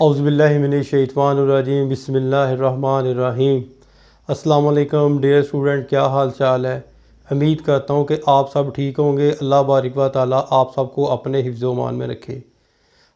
औज़ुबिल्लाहिमिनश्शैतानिर्रजीम बिस्मिल्लाहिर्रहमानिर्रहीम। अस्सलाम वालेकुम डियर स्टूडेंट, क्या हाल चाल है। उम्मीद करता हूँ कि आप सब ठीक होंगे। अल्लाह बारिक व तआला आप सबको अपने हिफ्ज़-ओ-मान में रखे।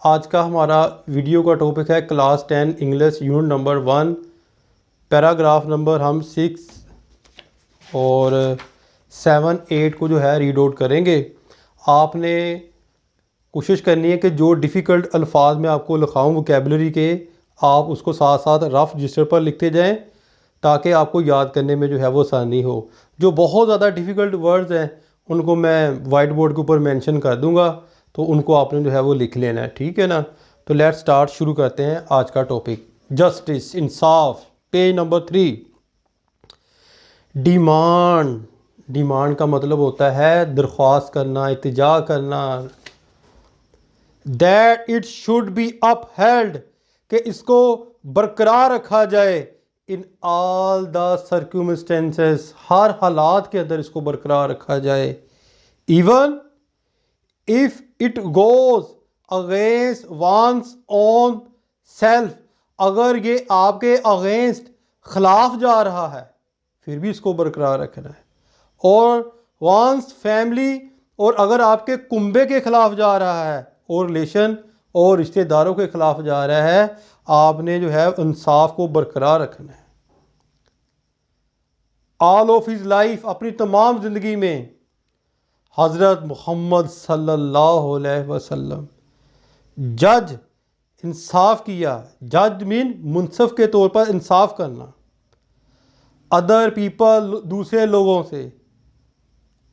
आज का हमारा वीडियो का टॉपिक है class 10 English unit number 1, paragraph number हम 6 और 7, 8 को जो है रीड आउट करेंगे। आपने कोशिश करनी है कि जो डिफ़िकल्ट अल्फाज में आपको लिखाऊँ वोकैबुलरी के, आप उसको साथ साथ रफ़ रजिस्टर पर लिखते जाएं ताकि आपको याद करने में जो है वो आसानी हो। जो बहुत ज़्यादा डिफ़िकल्ट वर्ड्स हैं उनको मैं वाइट बोर्ड के ऊपर मेंशन कर दूंगा, तो उनको आपने जो है वो लिख लेना है, ठीक है ना। तो लेट्स स्टार्ट, शुरू करते हैं आज का टॉपिक। जस्टिस, इंसाफ, पेज नंबर 3। डिमांड, डिमांड का मतलब होता है दरख्वास्त करना, इल्तिजा करना। That it should be upheld, कि इसको बरकरार रखा जाए। इन ऑल द सर्कमस्टेंसेस, हर हालात के अंदर इसको बरकरार रखा जाए। Even if it goes against one's own self, अगर ये आपके अगेंस्ट खिलाफ जा रहा है फिर भी इसको बरकरार रखना है। और वंस फैमिली, और अगर आपके कुंबे के खिलाफ जा रहा है और रिलेशन और रिश्तेदारों के खिलाफ जा रहा है, आपने जो है इंसाफ को बरकरार रखना है। ऑल ऑफ हिज लाइफ, अपनी तमाम ज़िंदगी में हज़रत मोहम्मद सल्लल्लाहु अलैहि वसल्लम जज, इंसाफ किया। जज मीन मुनसफ के तौर पर इंसाफ करना। अदर पीपल, दूसरे लोगों से।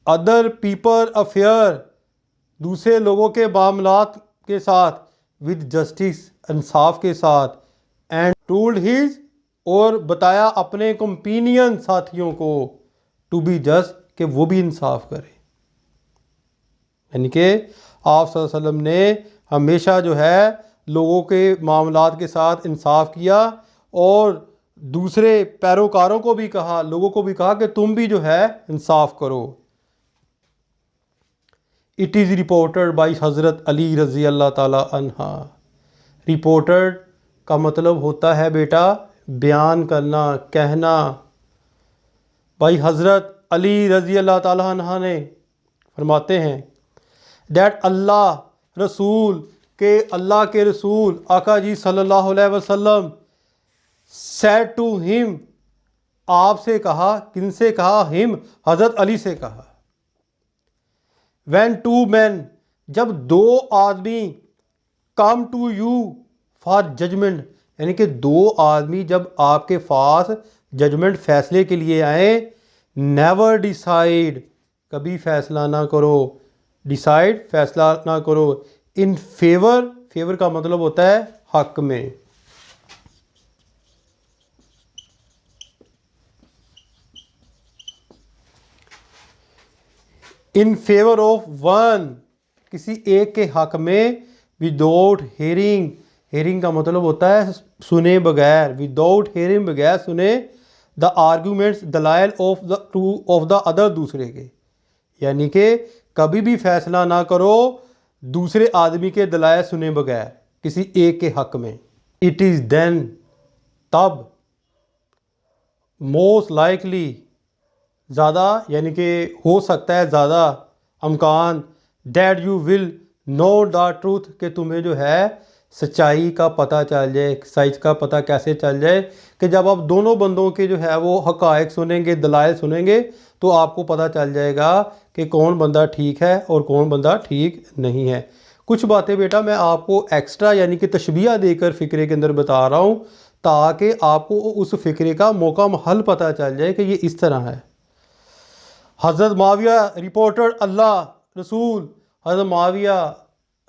अदर पीपल अफेयर, दूसरे लोगों के मामलात के साथ। विद जस्टिस, इंसाफ के साथ। एंड टोल्ड हिज, और बताया अपने कंपेनियन साथियों को, टू बी जस्ट, कि वो भी इंसाफ करे। यानी कि आप सल्लल्लाहु अलैहि वसल्लम ने हमेशा जो है लोगों के मामलात के साथ इंसाफ किया और दूसरे पैरोकारों को भी कहा, लोगों को भी कहा कि तुम भी जो है इंसाफ करो। इट इज़ रिपोर्टेड बाई हज़रत अली रज़ी अल्लाह ताला अन्हा। रिपोर्टेड का मतलब होता है बेटा बयान करना, कहना। भाई हज़रत अली रज़ी अल्लाह ताला अन्हा ने फरमाते हैं दैट अल्लाह रसूल, के अल्लाह के रसूल आका जी सल्लल्लाहु अलैहि वसल्लम सेड टू हिम, आपसे कहा, किनसे कहा? हिम, हज़रत अली से कहा। When two men, जब दो आदमी, come to you for judgment, यानी कि दो आदमी जब आपके पास जजमेंट, फैसले के लिए आए। never decide, कभी फैसला ना करो। decide, फैसला ना करो। in favor, फेवर का मतलब होता है हक में। इन फेवर ऑफ वन, किसी एक के हक में। विदाउट हेयरिंग, हेयरिंग का मतलब होता है सुने बगैर। विदाउट हेयरिंग, बगैर सुने। द आर्गूमेंट्स, दलाइल ऑफ द अदर, दूसरे के। यानी कि कभी भी फैसला ना करो दूसरे आदमी के दलाइल सुने बगैर किसी एक के हक में। इट इज़ देन, तब। मोस्ट लाइकली, ज़्यादा, यानी कि हो सकता है ज़्यादा, अमकान। That you will know the truth, कि तुम्हें जो है सच्चाई का पता चल जाए। सच का पता कैसे चल जाए? कि जब आप दोनों बंदों के जो है वो हक़ाइक़ सुनेंगे, दलाइल सुनेंगे, तो आपको पता चल जाएगा कि कौन बंदा ठीक है और कौन बंदा ठीक नहीं है। कुछ बातें बेटा मैं आपको एक्स्ट्रा यानी कि तशबीह देकर फ़िक्रे के अंदर बता रहा हूँ, ताकि आपको उस फ़िक्रे का मौका महल पता चल जाए कि ये इस तरह है। हज़रत माविया रिपोर्टेड अल्लाह रसूल, हज़रत माविया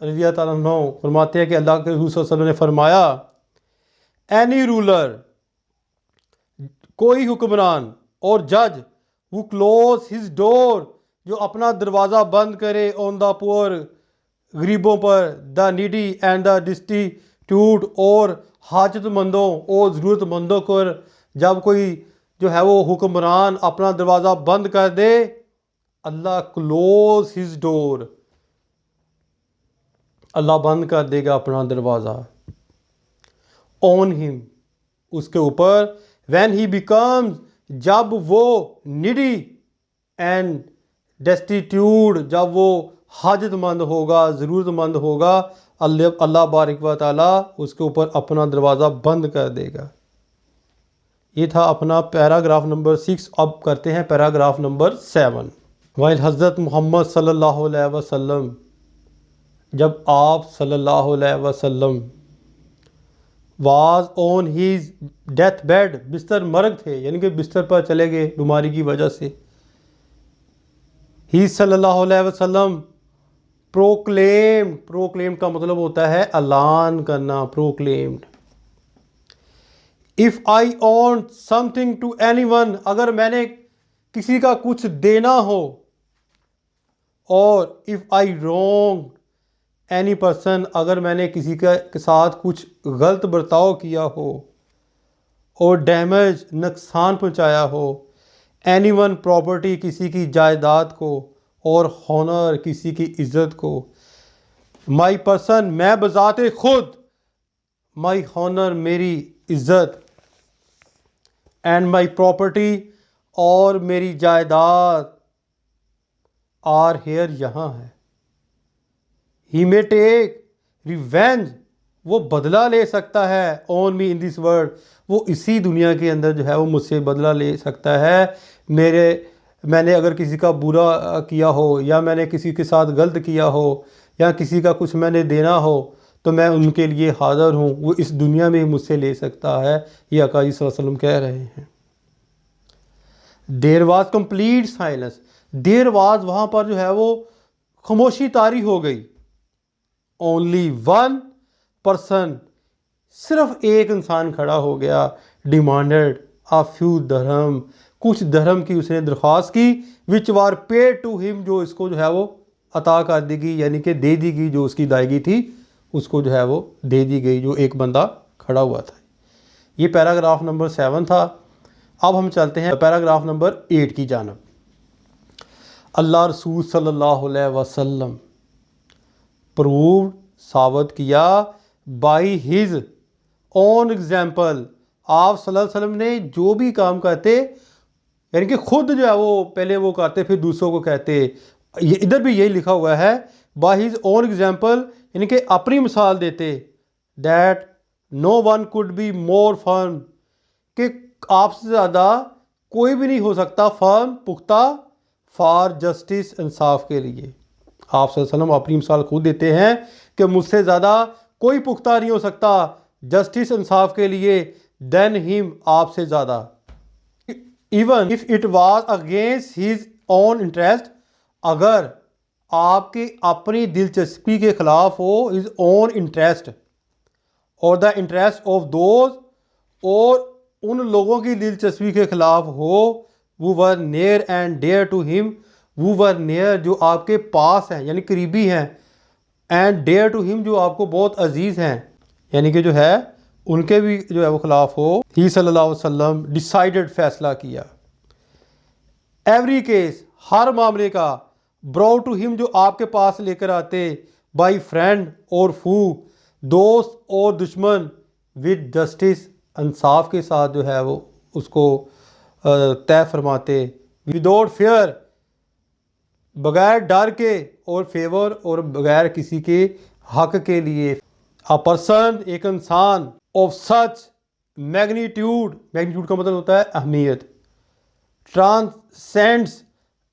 रज़ी अल्लाह ताला अन्हु फरमाते हैं कि अल्लाह के रसूल सल्लल्लाहु अलैहि वसल्लम ने फरमाया, एनी रूलर, कोई हुक्मरान और जज, वो क्लोज हिज डोर, जो अपना दरवाज़ा बंद करे, ऑन द पुअर, गरीबों पर, the needy and the destitute, और हाजतमंदों और ज़रूरतमंदों पर, जब कोई जो है वो हुक्मरान अपना दरवाज़ा बंद कर दे, अल्लाह क्लोज हिज डोर, अल्लाह बंद कर देगा अपना दरवाज़ा। ऑन हिम, उसके ऊपर, व्हेन ही बिकम्स, जब वो, निडी एंड डेस्टिट्यूड, जब वो हाजतमंद होगा, ज़रूरतमंद होगा, अल्लाह बारिक व ताला उसके ऊपर अपना दरवाज़ा बंद कर देगा। ये था अपना पैराग्राफ नंबर 6। अब करते हैं पैराग्राफ नंबर 7। वाइल हज़रत मोहम्मद सल्लल्लाहु अलैहि वसल्लम, जब आप सल्लल्लाहु अलैहि वसल्लम, was on his deathbed, बिस्तर मरग थे, यानी कि बिस्तर पर चले गए बीमारी की वजह से। ही सल्लल्लाहु अलैहि वसल्लम प्रोक्लेम्ड का मतलब होता है ऐलान करना, proclaimed. If I want something to anyone, अगर मैंने किसी का कुछ देना हो, और if I wrong any person, अगर मैंने किसी के साथ कुछ गलत बर्ताव किया हो, और डैमेज, नुकसान पहुंचाया हो, एनीवन प्रॉपर्टी, किसी की जायदाद को, और हॉनर, किसी की इज़्ज़त को, माई पर्सन, मैं बजाते खुद, माई हॉनर, मेरी इज़्ज़त, एंड माई प्रॉपर्टी, और मेरी जायदाद, आर हेयर, यहाँ है। ही मे टेक रिवेंज, वो बदला ले सकता है, on me in this world, वो इसी दुनिया के अंदर जो है वो मुझसे बदला ले सकता है। मैंने अगर किसी का बुरा किया हो, या मैंने किसी के साथ गलत किया हो, या किसी का कुछ मैंने देना हो, तो मैं उनके लिए हाज़िर हूँ, वो इस दुनिया में ही मुझसे ले सकता है। ये आका जी सल्लल्लाहु अलैहि वसल्लम कह रहे हैं। There was complete silence, there was, वहाँ पर जो है वो खामोशी तारी हो गई। ओनली वन पर्सन, सिर्फ एक इंसान खड़ा हो गया। डिमांडेड अ फ्यू दरहम, कुछ दरहम की उसने दरख्वास्त की। विच वार पेड टू हिम, जो इसको जो है वो अता कर दी गई, यानी कि दे दी गई, जो उसकी दायगी थी उसको जो है वो दे दी गई, जो एक बंदा खड़ा हुआ था। ये पैराग्राफ नंबर 7 था। अब हम चलते हैं पैराग्राफ नंबर 8 की जानब। अल्लाह रसूल सल्लल्लाहु अलैहि वसल्लम प्रूव्ड, साबित किया, बाई हिज ओन एग्जाम्पल, आप सल्लल्लाहु अलैहि वसल्लम ने जो भी काम करते, यानी कि खुद जो है वो पहले वो करते फिर दूसरों को कहते। ये इधर भी यही लिखा हुआ है, बाई हिज ओन एग्जाम्पल, यानी कि अपनी मिसाल देते। That no one could be more firm, कि आपसे ज़्यादा कोई भी नहीं हो सकता फर्म, पुख्ता, फॉर जस्टिस, इंसाफ के लिए। आप सल्लल्लाहु अलैहि वसल्लम अपनी मिसाल खुद देते हैं कि मुझसे ज़्यादा कोई पुख्ता नहीं हो सकता जस्टिस, इंसाफ के लिए, देन हिम, आपसे ज़्यादा। Even if it was against his own interest, अगर आपकी अपनी दिलचस्पी के ख़िलाफ़ हो, हिज ओन इंटरेस्ट, और द इंटरेस्ट ऑफ दोज, और उन लोगों की दिलचस्पी के ख़िलाफ़ हो, वो were near and dear to him, वो वर नियर, जो आपके पास हैं यानी करीबी हैं, एंड डेयर टू हिम, जो आपको बहुत अजीज़ हैं, यानी कि जो है उनके भी जो है वो ख़िलाफ़ हो। ही सल्लल्लाहु अलैहि वसल्लम डिसाइडेड, फ़ैसला किया। एवरी केस, हर मामले का, ब्राउ टू हिम, जो आपके पास लेकर आते, बाई फ्रेंड और फू, दोस्त और दुश्मन, विद जस्टिस, इंसाफ के साथ जो है वो उसको तय फरमाते, विदाउट फेयर, बगैर डर के, और फेवर, और बगैर किसी के हक के लिए। अ पर्सन, एक इंसान, ऑफ सच मैग्नीट्यूड, मैग्नीट्यूड का मतलब होता है अहमियत, ट्रांसेंड्स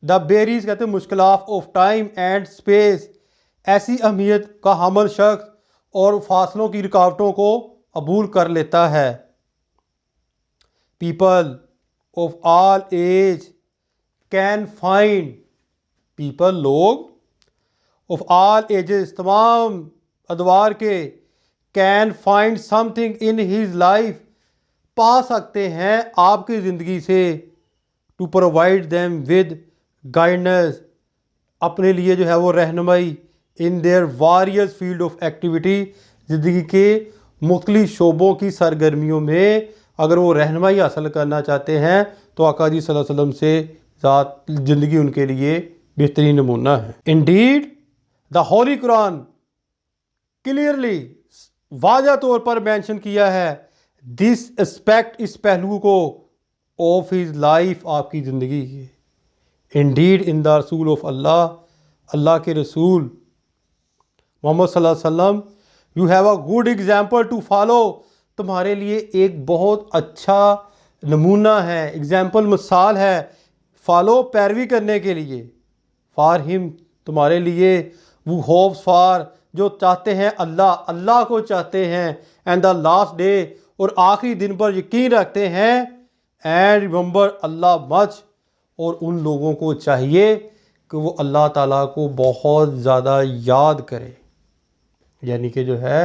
द बेरीज, कहते हैं मुश्किलात, ऑफ टाइम एंड स्पेस, ऐसी अहमियत का हमल शख्स और फासलों की रुकावटों को अबूल कर लेता है। People of all age can find, people, लोग, ऑफ ऑल एजेस, तमाम अदवार के, can find something in his life, पा सकते हैं आपकी ज़िंदगी से, to provide them with guidance, अपने लिए जो है वो रहनुमाई, in their various field of activity, ज़िंदगी के मुख्तलिफ शोबों की सरगर्मियों में अगर वो रहनुमाई हासिल करना चाहते हैं तो आका जी सल्लल्लाहु अलैहि वसल्लम से ज़ात ज़िंदगी उनके लिए बेहतरीन नमूना है। Indeed the holy Quran clearly, वाज़ह तौर पर मेंशन किया है दिस एस्पेक्ट, इस पहलू को, ऑफ हिज लाइफ, आपकी ज़िंदगी की। इंडीड इन द रसूल ऑफ अल्लाह, अल्लाह के रसूल मोहम्मद सल्लल्लाहु अलैहि वसल्लम, you have a good example to follow, तुम्हारे लिए एक बहुत अच्छा नमूना है, एग्जाम्पल मिसाल है, फॉलो पैरवी करने के लिए। फॉर हिम, तुम्हारे लिए, वो होप्स फॉर, जो चाहते हैं अल्लाह, अल्लाह को चाहते हैं, एंड द लास्ट डे, और आखिरी दिन पर यकीन रखते हैं, एंड रिमेंबर अल्लाह मच, और उन लोगों को चाहिए कि वो अल्लाह ताला को बहुत ज़्यादा याद करें। यानी कि जो है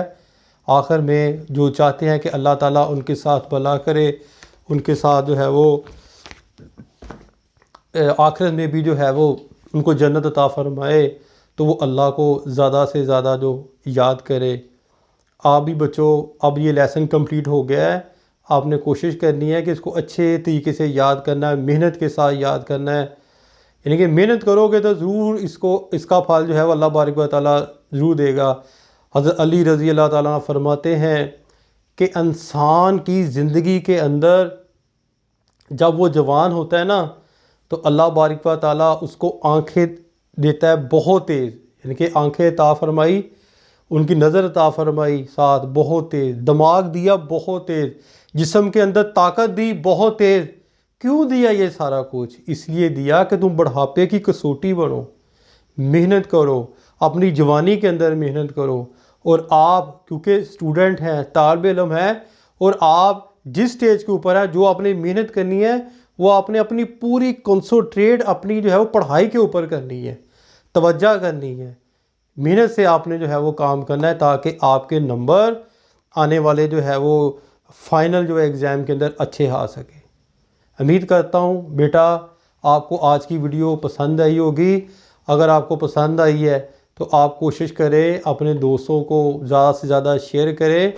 आखिर में जो चाहते हैं कि अल्लाह ताला उनके साथ भला करे, उनके साथ जो है वो आखिरत में भी जो है वो उनको जन्नत अता फरमाए, तो वो अल्लाह को ज़्यादा से ज़्यादा जो याद करे। आप भी बच्चों, अब ये लेसन कंप्लीट हो गया है, आपने कोशिश करनी है कि इसको अच्छे तरीके से याद करना है, मेहनत के साथ याद करना है। यानी कि मेहनत करोगे तो ज़रूर इसका फल जो है वो अल्लाह बारिक व तआला ज़रूर देगा। हज़रत अली रज़ी अल्लाह ताला फरमाते हैं कि इंसान की ज़िंदगी के अंदर जब वो जवान होता है ना, तो अल्लाह बारिक व तआला उसको आँखें देता है बहुत तेज़, यानी कि आँखें अता फरमाई, उनकी नज़र अता फरमाई, साथ बहुत तेज़ दिमाग दिया, बहुत तेज़ जिस्म के अंदर ताकत दी, बहुत तेज़। क्यों दिया ये सारा कुछ? इसलिए दिया कि तुम बुढ़ापे की कसौटी बनो, मेहनत करो, अपनी जवानी के अंदर मेहनत करो। और आप क्योंकि स्टूडेंट हैं, तालिब इल्म हैं, और आप जिस स्टेज के ऊपर है, जो आपने मेहनत करनी है वो आपने अपनी पूरी कंसंट्रेट अपनी जो है वो पढ़ाई के ऊपर करनी है, तवज्जो करनी है, मेहनत से आपने जो है वो काम करना है, ताकि आपके नंबर आने वाले जो है वो फाइनल जो है एग्ज़ाम के अंदर अच्छे आ सके। उम्मीद करता हूँ बेटा आपको आज की वीडियो पसंद आई होगी। अगर आपको पसंद आई है तो आप कोशिश करें अपने दोस्तों को ज़्यादा से ज़्यादा शेयर करें,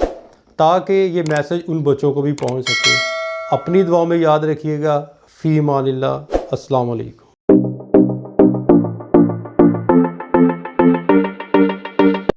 ताकि ये मैसेज उन बच्चों को भी पहुँच सके। अपनी दुआ में याद रखिएगा। फ़ी अमानिल्लाह। अस्सलाम वालेकुम।